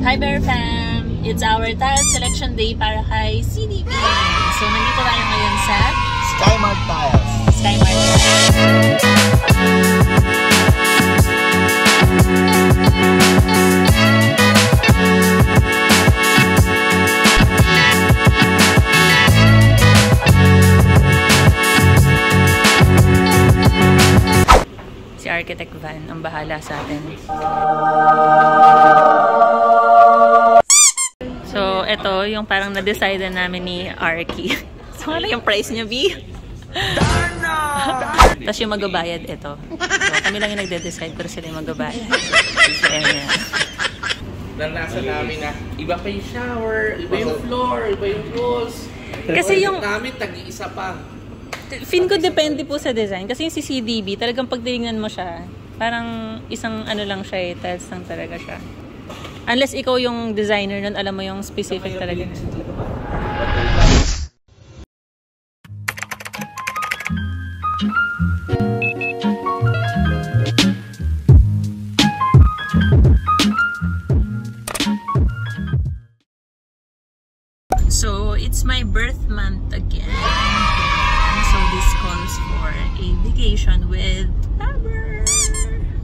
Hi Bear Fam! It's our tile selection day para kay CDB. So nandito tayo ngayon sa Skymart Tiles. Skymart Tiles. Si Architect Van ang bahala sa atin. So, ito yung parang na-decide namin ni Arky. So, ano yung price niya, B? Tapos yung magabayad, ito. So, kami lang yung nagde-decide pero sila yung magabayad. So, Naranasan namin na iba pa yung shower, iba yung floor, iba yung walls. Kasi yung namin, tag-iisa pa. Fin ko depende po sa design. Kasi yung si CDB, talagang pag tinignan mo siya, parang isang ano lang siya, tiles lang talaga siya. Unless ikaw yung designer nun, alam mo yung specific talaga. So, it's my birth month again. So, this calls for a vacation with Paber.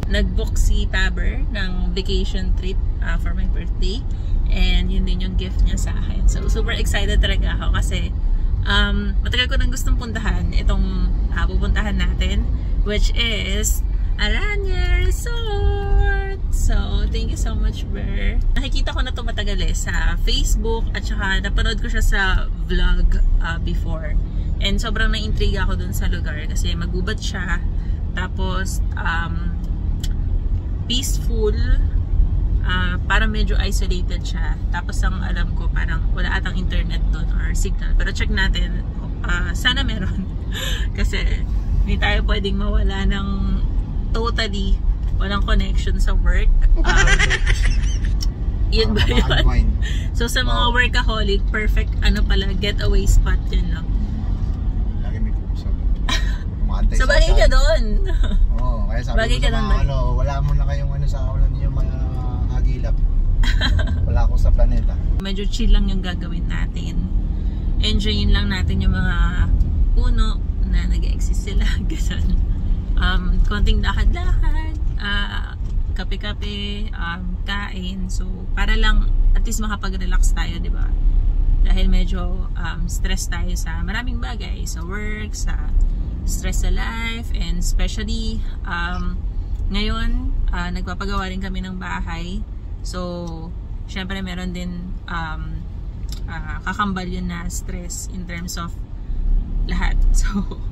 Nag-book si Paber ng vacation trip for my birthday. And yun din yung gift niya sa akin. So, super excited talaga ako kasi matagal ko nang gustong puntahan itong pupuntahan natin, which is Aranya Resort. So, thank you so much, Ber. Nakikita ko na ito matagal sa Facebook at saka napanood ko siya sa vlog before. And sobrang na-intriga ako dun sa lugar kasi magubat siya. Tapos, peaceful. Parang medyo isolated siya. Tapos, ang alam ko, parang wala atang internet dun or signal. Pero check natin. Sana meron. Kasi, hindi tayo pwedeng mawala ng totally walang connection sa work. Yun ba yun? So, sa mga workaholic, perfect, getaway spot yun, no? So, bagay ka doon. Oo, kaya sabi ko sa mga wala mo na kayong sa ulan niyo mga agilap. Wala ako sa planeta. Medyo chill lang yung gagawin natin. Enjoyin lang natin yung mga puno na nag-exist sila. Konting lakad-lakad, kape-kape, kain. So, para lang at least makapag-relax tayo, di ba? Dahil medyo stress tayo sa maraming bagay. Sa work, sa stress sa life, and especially ngayon nagpapagawa rin kami ng bahay. So syempre meron din kakambal yun na stress in terms of lahat. So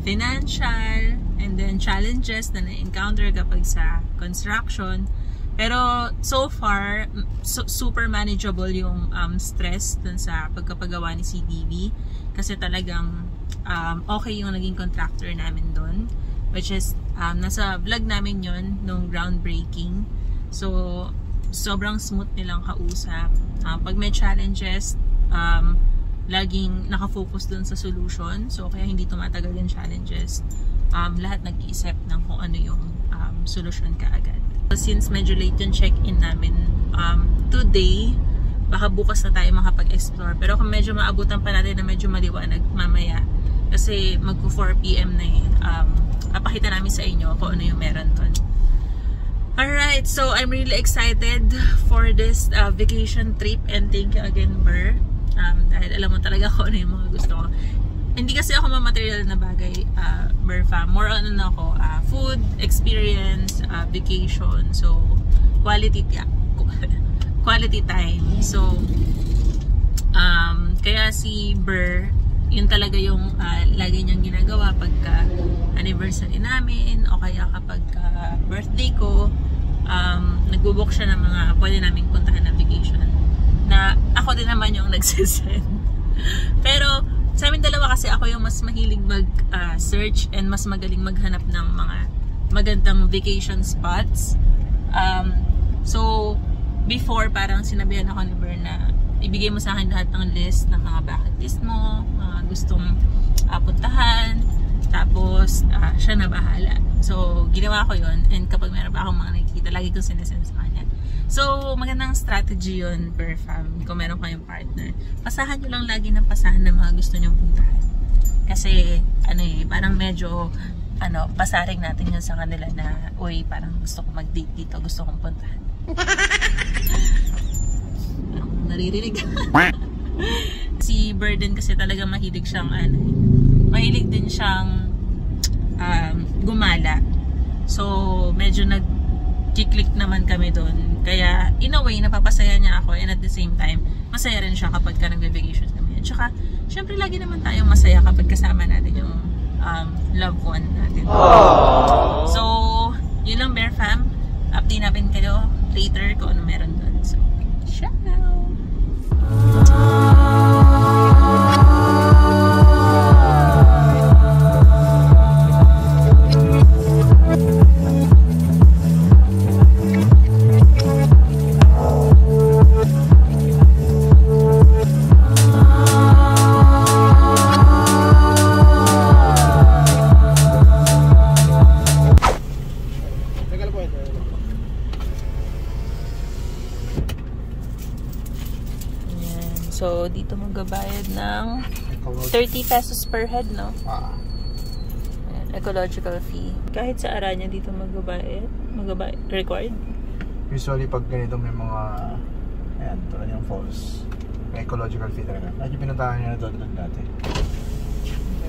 financial and then challenges na na-encounter kapag sa construction. Pero so far super manageable yung stress dun sa pagkapagawa ni CDB kasi talagang okay yung naging contractor namin doon, which is nasa vlog namin yon nung groundbreaking. So sobrang smooth nilang kausap. Pag may challenges, laging nakafocus doon sa solution. So kaya hindi tumatagal yung challenges. Lahat nag-iisip ng kung ano yung solution kaagad. So, since medyo late yung check-in namin today, baka bukas na tayo makapag-explore. Pero kung medyo maabutan pa natin na medyo maliwanag mamaya, kasi magpo 4 PM na papakita namin sa inyo kung ano yung meron doon. Alright, so I'm really excited for this vacation trip, and thank you again, Ber. Dahil alam mo talaga kung ano yung mga gusto ko. Hindi kasi ako material na bagay, Ber fam. More on ako, food, experience, vacation. So, quality time. So, kaya si Ber, yun talaga yung lagi niyang ginagawa pagka anniversary namin o kaya kapag birthday ko, nagbo-book siya ng mga pwede naming puntahan na vacation na ako din naman yung nagsisend. Pero sa amin dalawa kasi ako yung mas mahilig mag-search and mas magaling maghanap ng mga magandang vacation spots. So before parang sinabihan ako ni Ber na ibigay mo sa akin lahat ng list ng mga bucket list mo, mga gustong puntahan, tapos siya na bahala. So ginawa ko yun, and kapag meron pa akong mga nakikita, lagi kong sinesend sa kanya. So, magandang strategy yun per fam. Kung meron kayong partner, pasahan nyo lang lagi ng pasahan ng mga gusto nyong puntahan. Kasi, parang medyo, pasaring natin yun sa kanila na, uy, parang gusto ko mag-date dito, gusto kong puntahan. Naririnig. Si Burden kasi talaga mahilig siyang, mahilig din siyang gumala. So, medyo nag-click naman kami doon. Kaya, in a way, napapasaya niya ako and at the same time, masaya rin siya kapag ka nagbe-vacation kami. At saka, syempre lagi naman tayong masaya kapag kasama natin yung loved one natin. Aww. So, yun lang, Bear Fam. Update natin kayo later kung ano meron doon. So, ciao! So, dito magbabayad ng 30 pesos per head, no? Ayan, ecological fee. Kahit sa Aranya dito magbabayad? Required? Usually, pag ganito may mga ayan, tulad yung falls, may ecological fee talaga. Lagi pinuntahan nyo na doon dati.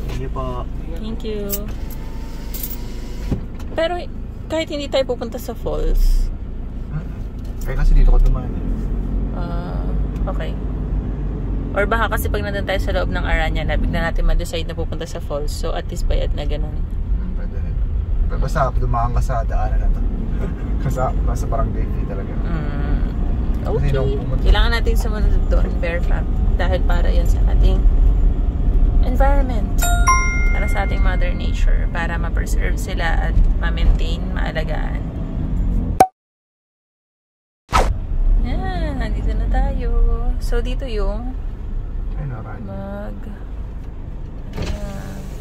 Thank you po. Thank you. Pero, kahit hindi tayo pupunta sa falls? Kaya kasi dito ko dumaan. Okay. Or baka kasi pag nandun tayo sa loob ng Aranya na bigla natin ma-decide na pupunta sa falls. So at least bayad na ganun. Pwede rin. Basta dumaan ka sa daanan na to. Basta parang day fee talaga. Okay. Kailangan natin sumunod doon, Bear Fam. Dahil para yan sa ating environment. Para sa ating mother nature. Para ma-preserve sila at ma-maintain, maalagaan. Yan, nandito na tayo. So dito yung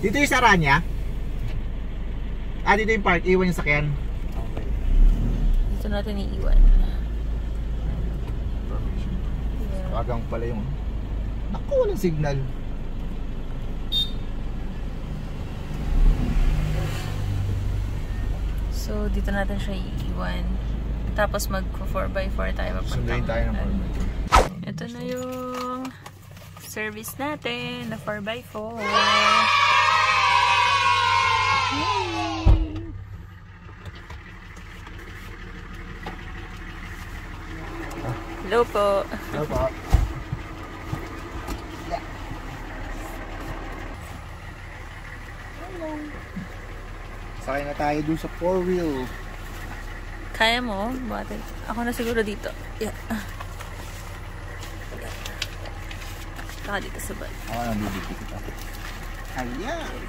dito yung Aranya? Dito yung park, iwan yung sakyan. Okay. Dito natin iiwan. Agang pala yung naku, walang signal. So dito natin siya iiwan. Tapos mag 4x4 tayo. Sundayin tayo ng 4x4. Ito na yung service natin na 4x4. Hello po. Hello po. Sakay na tayo dun sa 4-wheel. Kaya mo? Bakit? Ako na siguro dito. Yeah. Saka dito sa bag. Ako na bibigyan kita. Ayan.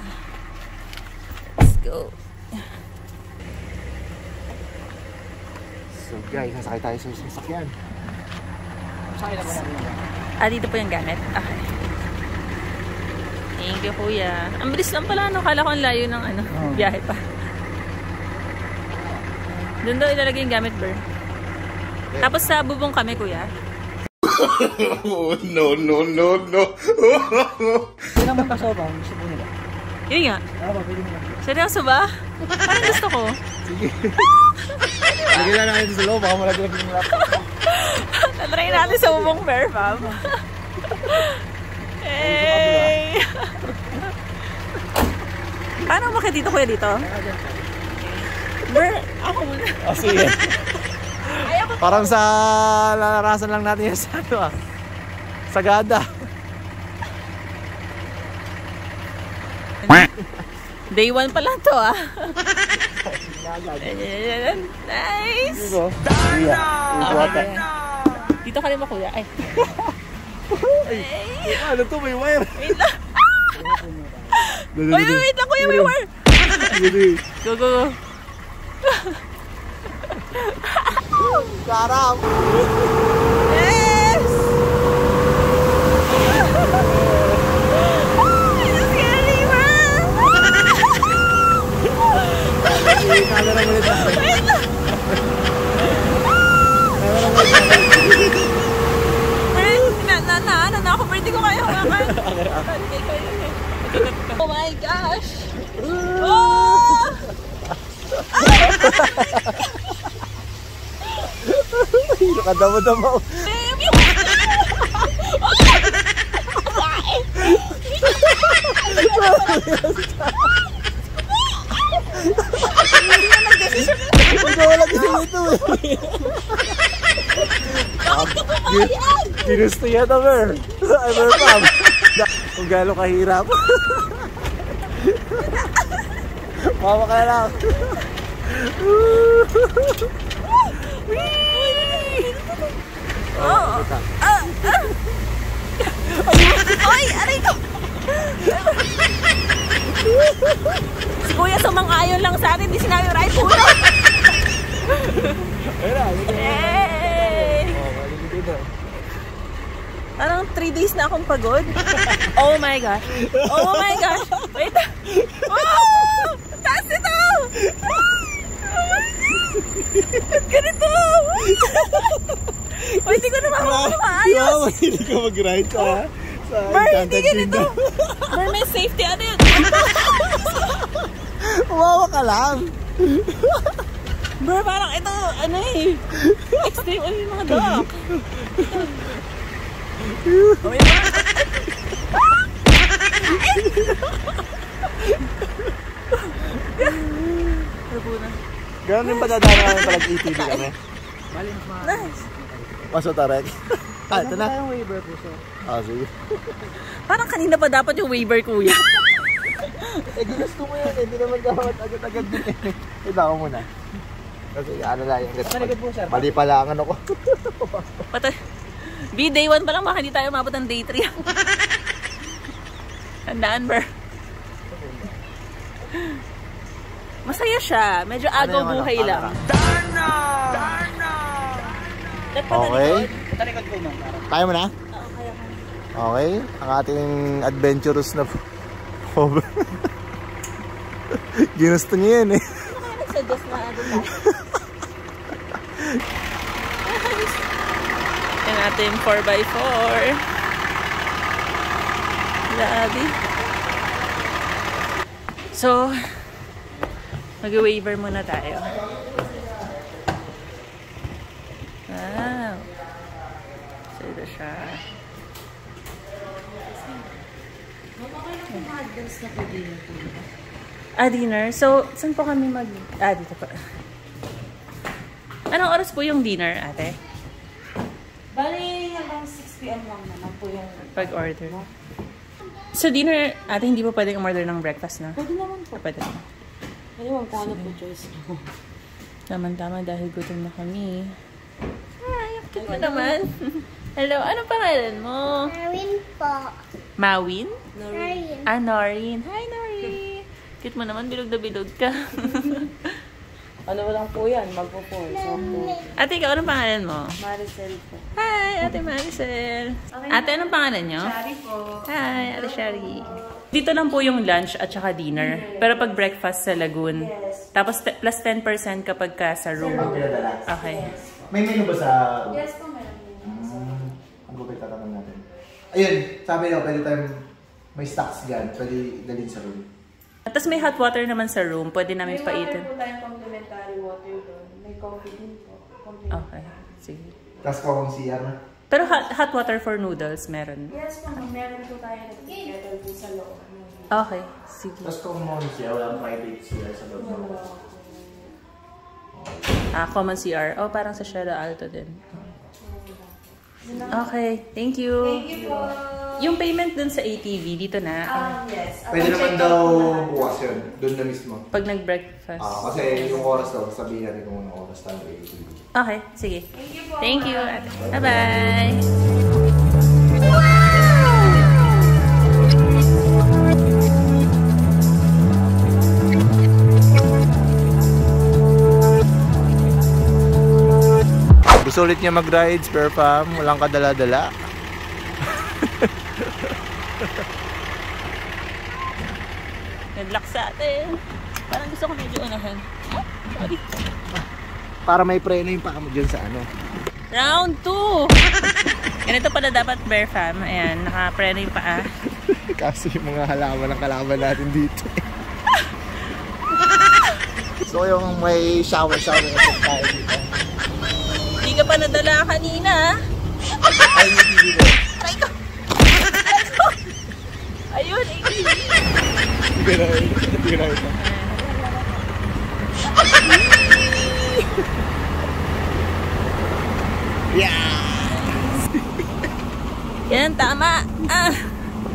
Let's go. So guys, nasakay tayo sa sasakyan. Sakay na ba namin? Dito po yung gamit. Okay. Thank you, kuya. Ang bilis lang pala, no? Kala ko ang layo ng biyahe pa. Doon daw ilalagay yung gamit, Ber. Tapos sa bubong kami, kuya. No. Hindi naman kasoba, gusto po nila. Yun nga. Pwede mo lang. Seryoso ba? Parang gusto ko. Sige. Lagyan na natin sa loob, baka malaglag yung laptop. Natry natin sa bubong, Ber, fam. Hey! Paano umakit dito, kuya, dito? Ber, ako muna. Sige. Parang sa naranasan lang natin yan sa Sagada. Day 1 pa lang to, Nice! Okay. Dito ka rin ba, kuya? Ay. Ano to? May wire. Wait lang. Wait lang, kuya, may wire. Go. Sarap! Yes! It's scary, man! Camera mo ulit. Camera mo Nakadamo-damo. Wala kasi ito eh. Ginusto yan na Mer. Mer Pam. Kung gano'ng kahirap. Mama ka lang. Ay, aray ko! Si Kuya sumang-ayon lang sa atin, di sinabi right po. Parang 3 days na akong pagod. Oh my gosh. Oh my gosh. Wait. Oh! Taas ito! Ba't ganito? Hindi ko naman maayos. Hindi ka mag-ride sa Mer, hindi ganito. Mer, may safety. Ano yun? Umawa ka lang. Mer, parang ito, ano eh. Extreme, ano yung mga dog. Okay ba? Gano'n yung padadaan namin palag ATV kami. Nice. Paso Tarek. Ito na. Tayong waiver po, sir. Sige. Parang kanina pa dapat yung waiver, Kuya. Ginusto mo yan. Hindi naman dapat agad-agad din eh. Ito ako muna. Kasi ano lang yung Maligod po, sir. mali pala ang ano ko. Patay. Day 1 pa lang, baka hindi tayo umabot ng day 3. Tandaan, Ber. Masaya siya. Medyo agaw buhay lang. Darna! Okay. Talikod po, ma'am. Kaya mo na? Okay. Ang ating adventurous na hover. Ginusto niya yan eh. Suggest na doon tayo. Yan natin 4x4. Grabe. So, mag-waiver muna tayo. Wow. So, ito siya. Dinner. So, saan po kami dito po. Anong oras po yung dinner, ate? Bali, hanggang 6 PM lang naman po yung Pag-order. So, dinner, ate, hindi po pwedeng umorder ng breakfast na? Pwede naman po. Pwede naman. Pwede naman kung ano po choice mo. Tama-tama dahil gutom na kami. Ay, ang cute mo naman. Hello, anong pangalan mo? Marin po. Mawin? Marin. Norin. Hi, Norin. Cute mo naman, bilog na bilog ka. Ano lang po yan, magpo-4. So, po. Ate, ikaw, anong pangalan mo? Maricel po. Hi, Ate Maricel. Ate, anong pangalan nyo? Shari po. Hi, Ate Shari. Dito lang po yung lunch at saka dinner. Pero pag breakfast sa Lagoon. Yes. Tapos plus 10% kapag ka sa room. Okay. May menu ba sa... Yes po, meron din. Ang gupit tatanong natin. Ayun, sabi niyo, pwede tayong may stocks dyan. Pwede dalhin sa room. Tapos may hot water naman sa room. Pwede namin May paitin. water po tayong complimentary water doon. May coffee din po. Okay, sige. Tapos kung CR na. Pero hot water for noodles, meron. Yes po, meron po tayo nag-kettle po sa loob. Okay, sige. Tapos kung CR, walang private CR sa loob mo. Common CR. Oh, parang sa Sierra Alto din. Okay, thank you. Thank you po. Yung payment dun sa ATV, dito na. Yes. Pwede naman daw bukas yun. Doon na mismo. Pag nag-breakfast. Kasi yung oras daw, sabihin natin kung anong oras tayo ATV. Okay, sige. Thank you po. Thank you. Bye-bye. Gusto ulit niya mag-ride, spare fam, walang kadala-dala. Nag-lock sa atin. Parang gusto ko medyo unahan. Sorry. Para may preno yung paa mo dyan sa ano. Round 2! Ganito pala dapat bear fam. Ayan, naka-preno yung paa. Kasi yung mga halaman ng kalaban natin dito. So yung may shower na tayo dito. Hindi ka pa nadala kanina. Ay, yung TV ko. Aray ko. Ayun, eh. Hindi ko na ito. Yeah! Yan, tama.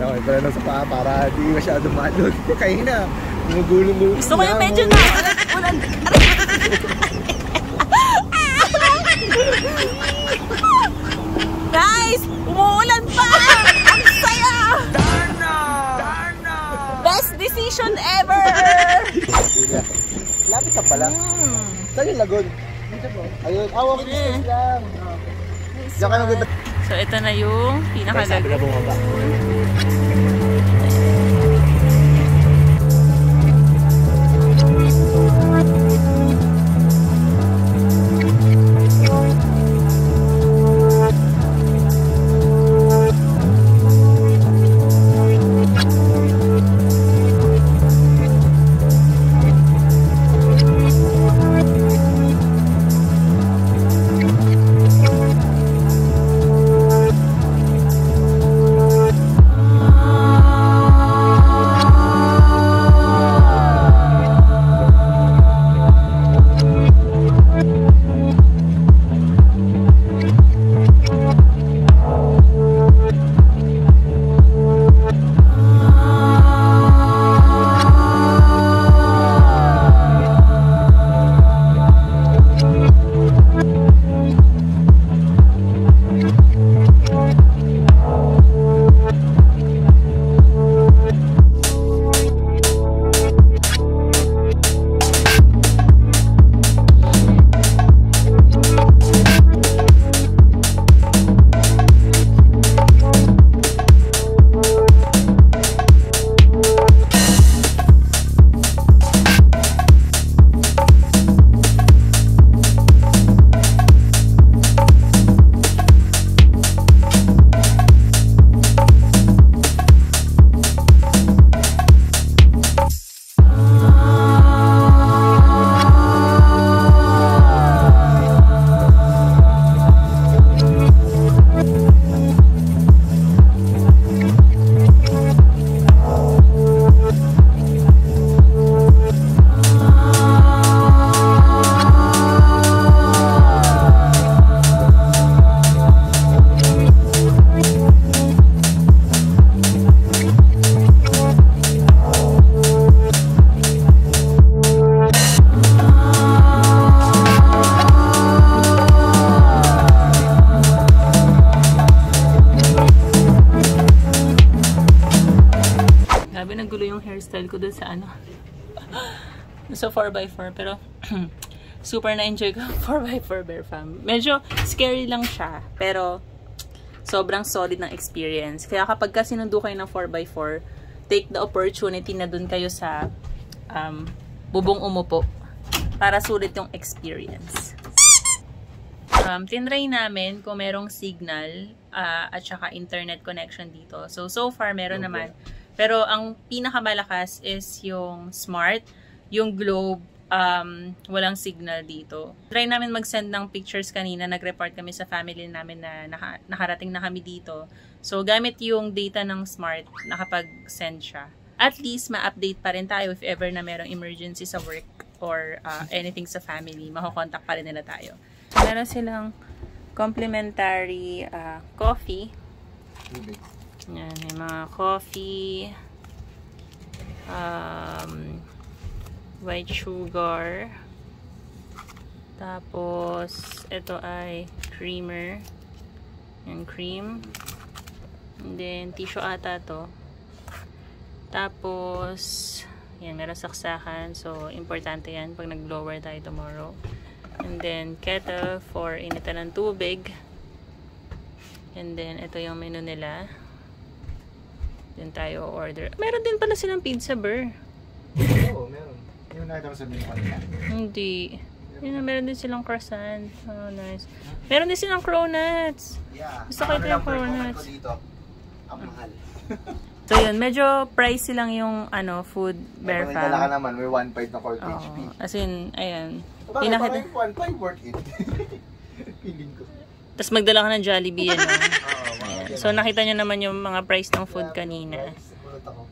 Okay, pala lang sa paa para di masyadong malog. Kaya na, gumugulong-gulong. Gusto ko yung medyo na. Ulan. Guys, umuulan pa. Ang saya. Darna! Best decision ever. Lapit ka pala. Saan yung lagon? Dito po. Ayun, walking distance lang. Diyan ka nang So, ito na yung pinakalagon. bumaba. ko dun sa ano sa 4x4, pero super na-enjoy ko 4x4 Bear Fam. Medyo scary lang siya, pero sobrang solid ng experience. Kaya kapag ka sinundo kayo ng 4x4, take the opportunity na dun kayo sa bubong umupo para sulit yung experience. Tinry namin kung merong signal at saka internet connection dito. So far meron naman. Pero ang pinakamalakas is yung Smart, yung Globe, walang signal dito. Try namin mag-send ng pictures kanina, nag-report kami sa family namin na nakarating na kami dito. So gamit yung data ng Smart, nakapag-send siya. At least ma-update pa rin tayo if ever na merong emergency sa work or anything sa family, makakontakt pa rin nila tayo. Meron silang complimentary coffee. Yan, may mga coffee, white sugar, tapos ito ay creamer, yung cream, and then tissue ata to, tapos yan, meron saksakan, so importante yan pag nag-blower tayo tomorrow, and then kettle for initan ng tubig, and then ito yung menu nila. Din tayo order. Meron din pala silang pizza, Ber. Oo, meron. Yung nakita mo sa menu kanina? Hindi. Yun, meron din silang croissant. Oh, nice. Meron din silang cronuts. Yeah. Gusto ko ito yung cronuts. Dito, ang mahal. So yun, medyo pricey lang yung food, Bear Fam. Dala ka naman, may 1.5 na core HP. As in, ayan. Bakit? Parang 1.5 worth it. Feeling ko. Tapos magdala ka ng Jollibee, ano? Oo, So, nakita nyo naman yung mga price ng food kanina.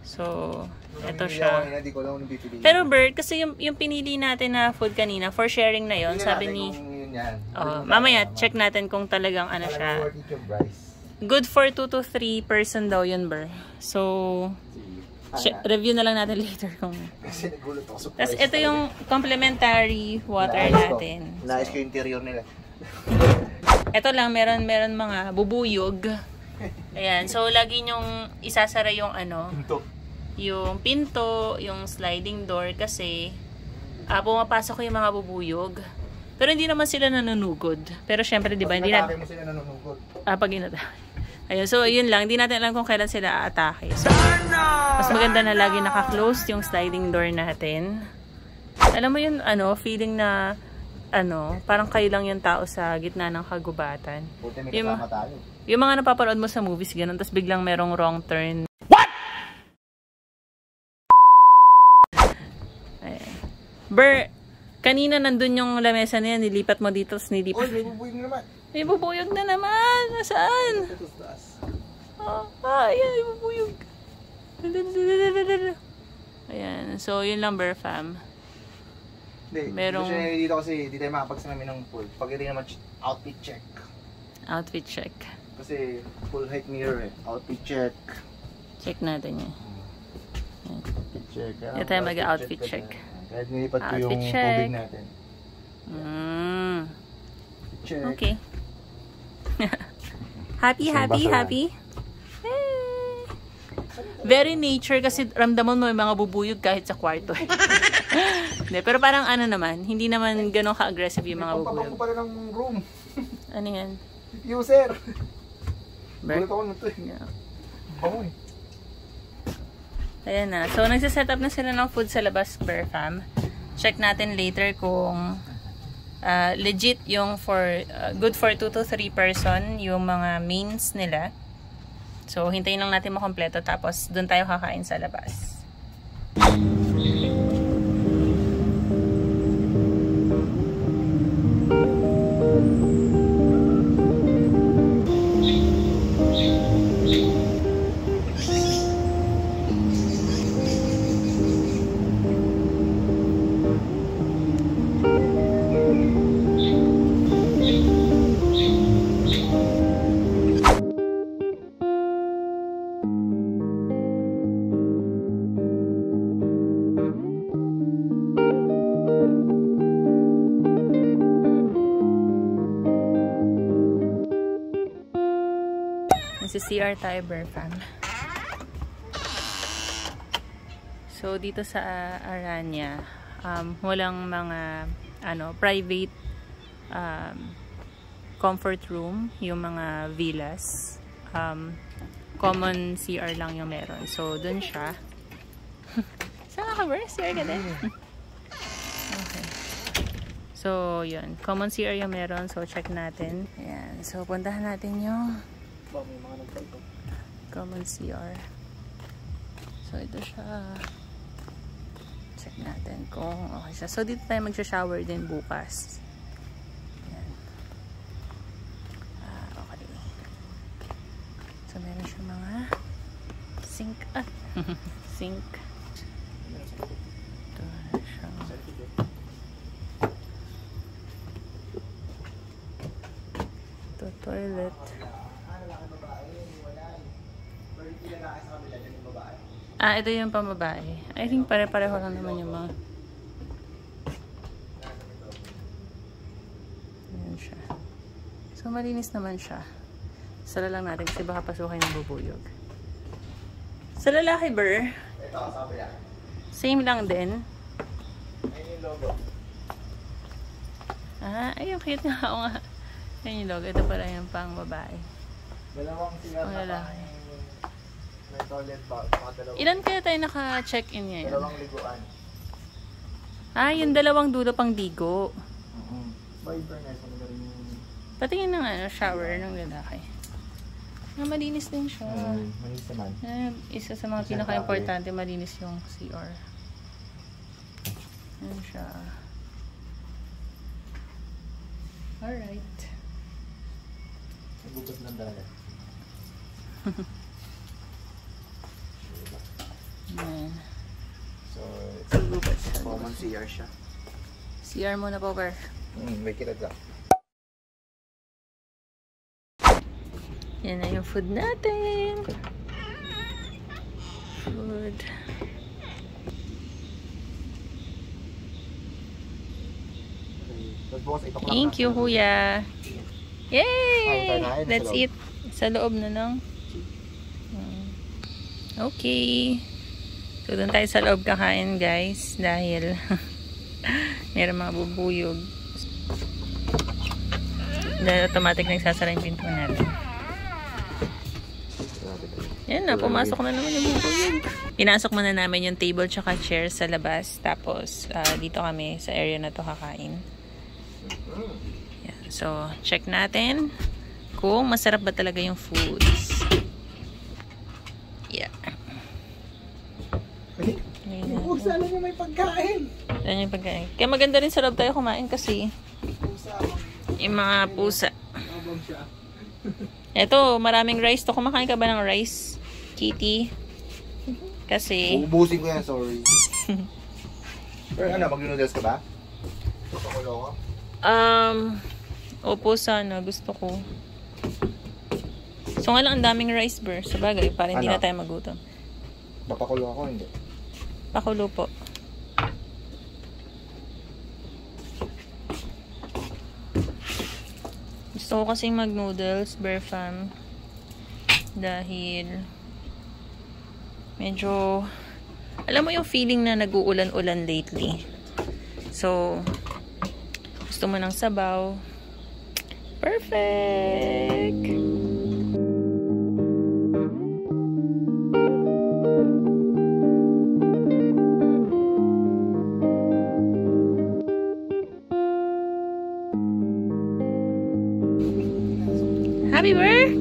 So, eto siya. Hindi ko alam kung pipiliin. Pero Bert, kasi yung pinili natin na food kanina, for sharing na yon, sabi ni... mamaya, check natin kung talagang ano siya. Good for 2 to 3 person daw yun, Bert. So, review na lang natin later kung... Kasi nagulat ako sa price. Tapos ito yung complimentary water natin. Naayos ko yung interior nila. Ito lang, meron mga bubuyog. Ayan, so lagi nyong isasara yung ano, yung pinto, yung sliding door kasi pumapasok yung mga bubuyog. Pero hindi naman sila nanunugod. Pero syempre, di ba, hindi natin... mo sila nanunugod. Pag inatake. Ayun, so yun lang, hindi natin alam kung kailan sila aatake. So, mas maganda na lagi naka-close yung sliding door natin. Alam mo yun, feeling na parang kayo lang yung tao sa gitna ng kagubatan. Buti may kasama tayo. Yung mga napapanood mo sa movies, ganun, tapos biglang merong wrong turn. What? Ayan. Kanina nandun yung lamesa na yan, nilipat mo dito, tapos nilipat. May bubuyog na naman. May bubuyog na naman! Nasaan? Ayan, may bubuyog. Ayan, so yun lang, fam. Merong... Dito kasi, di tayo makapagsalamin ng full. Pag ito naman, outfit check. Outfit check. Kasi full height mirror Outfit check. Check natin yan. Outfit check. Ito tayo mag-outfit check. Kahit nilipat ko yung check. tubig natin. Check. Okay. happy? Very nature kasi ramdaman mo yung mga bubuyog kahit sa kwarto. Hindi, pero parang naman, hindi naman ganun ka-aggressive yung mga bubuyog. Pampabang ko pala ng room. Ano yan? User. Bert? Gulat ako nito eh. Yeah. Bango eh. Ayan na. So, nagsiset up na sila ng food sa labas, fam. Check natin later kung legit yung good for 2 to 3 person yung mga mains nila. So, hintayin lang natin makompleto tapos doon tayo kakain sa labas. CR tayo, fam. So, dito sa Aranya, walang mga private comfort room, yung mga villas. Common CR lang yung meron. So, dun siya. Saan ka, CR ka din? Okay. So, yun. Common CR yung meron. So, check natin. Ayan. So, puntahan natin yung common CR. So, ito siya. Check natin kung okay siya. So, dito tayo magsha-shower din bukas. Ayan. Okay. So, meron siya mga sink. Sink. Ito siya. Ito, toilet. Ito yung pambabae. I think pare-pareho lang naman yung mga... Ayan siya. So, malinis naman siya. Sala lang natin kasi baka pasukin yung bubuyog. Sa lalaki, Ito, sabi yan. same lang din. Ayun yung logo. Ayun, cute nga. Oo nga. Ayun yung logo. Ito pala yung pang babae. Dalawang sila Ang lalaki. May toilet bowl. Ilan kaya tayo naka-check-in ngayon? Dalawang liguan. Yung dalawang dulo pang ligo. By Bernard, ano rin yung... Patingin ng shower ng lalaki. Malinis din siya. Malinis naman. Isa sa mga pinaka-importante, malinis yung CR. Ayan siya. Alright. Gugot ng dagat. Ayan. So, it's common CR siya. CR muna po, Ber. May kilag lang. Yan na yung food natin. Food. Thank you, Kuya. Yay! That's it. Sa loob na lang. Okay. So, doon tayo sa loob kakain, guys. Dahil meron mga bubuyog. Dahil automatic nagsasara yung pinto natin. Yan na, pumasok na naman yung bubuyog. Pinasok muna namin yung table tsaka chair sa labas. Tapos, dito kami sa area na to kakain. Yan. So, check natin kung masarap ba talaga yung foods. Yeah. Huwag sana nyo may pagkain. Yan yung pagkain. Kaya maganda rin sa loob tayo kumain kasi yung mga pusa. Eto, maraming rice to. Kumakain ka ba ng rice, Kitty? Kasi ubusin ko yan, sorry. Pero ano, mag-noodles ka ba? Papakulo ko? Opo, sana. Gusto ko. So nga lang ang daming rice, Ber. Sa bagay, para hindi na tayo magutom. Papakulo ako, hindi? Pakulo po. Gusto ko kasing mag-noodles, Bear Fam. Dahil medyo, alam mo yung feeling na nag-uulan-ulan lately. So, gusto mo ng sabaw. Perfect! Happy birthday!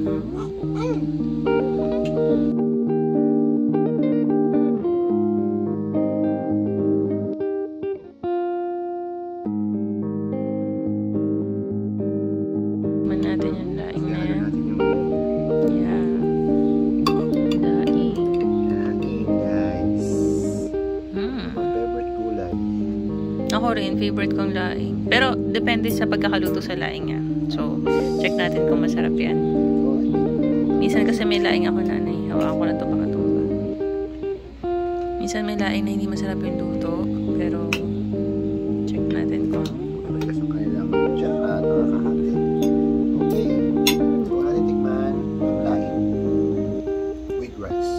Man natin yung laing na yan. Yeah. Laing. Laing, guys. Favorite gulay. Ako rin, favorite kong laing. Pero, depende sa pagkakaluto sa laing niya. So, check natin kung masarap yan. Minsan kasi may laing ako, nanay. Hawakan ko na ito pakatumba. Minsan may laing na hindi masarap yung luto. Pero, check natin kung Kasi kailang tsaka nakakahati. Okay. So, natin tikman ang laing with rice.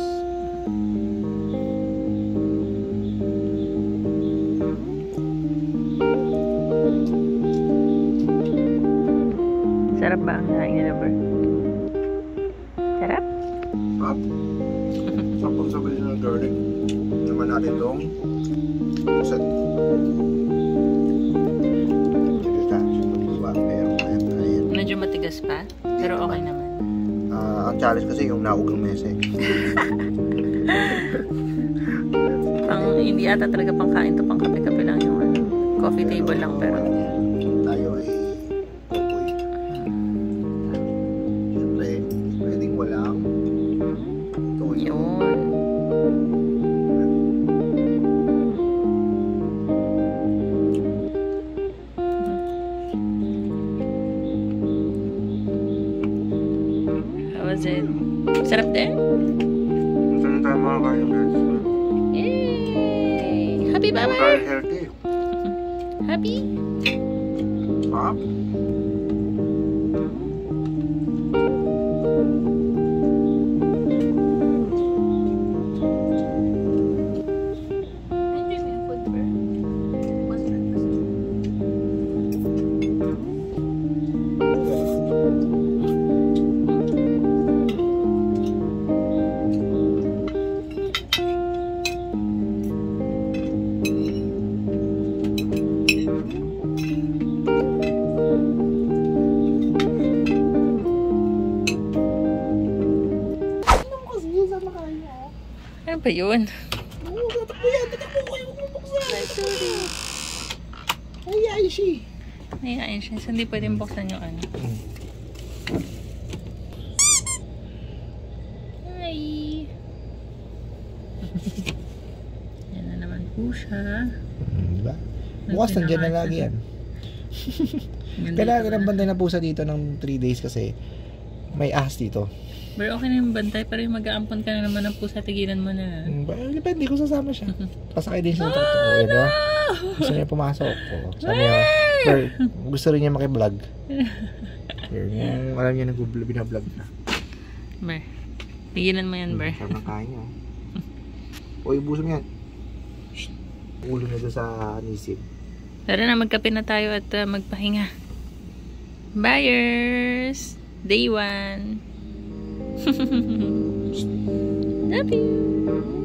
sarap ba ang laing nila, Ber? Sarap? Sarap. Sapang sabi ng garlic. Naman natin itong set. Medyo matigas pa, pero okay naman. Ang challenge kasi yung naugang mese. Hindi ata talaga pang kain to, pang kape-kape lang yung ano. Coffee table lang, pero tayo ay tukoy. Siyempre, pwedeng walang tukoy. yun. How was it? Sarap din? Saan tayo mga kain, guys? Yay! Happy ba, Tayo Ber? healthy. Happy? Ha? Ano ba yun? Ay, Aishi. Ayan siya. So, hindi pwedeng buksan yung ano. Hi! Yan na naman po siya. Diba? Bukas nandiyan na lagi yan. Kailangan ng bantay na pusa dito ng 3 days kasi may ahas dito. Pero okay na yung bantay, pero yung mag-aampon ka na naman ng pusa, tigilan mo na. Depende kung sasama siya. Pasakay din siya ng totoo. No? Gusto niya pumasok. Sabi niya, gusto rin niya makiblog. Alam niya binablog na. Ber, tigilan mo yan, Ber. Sarap ng kain niya. O, ibuso mo yan. Ulo na doon sa nisip. Tara na, magkape na tayo at magpahinga. Buyers! Day 1! Love you!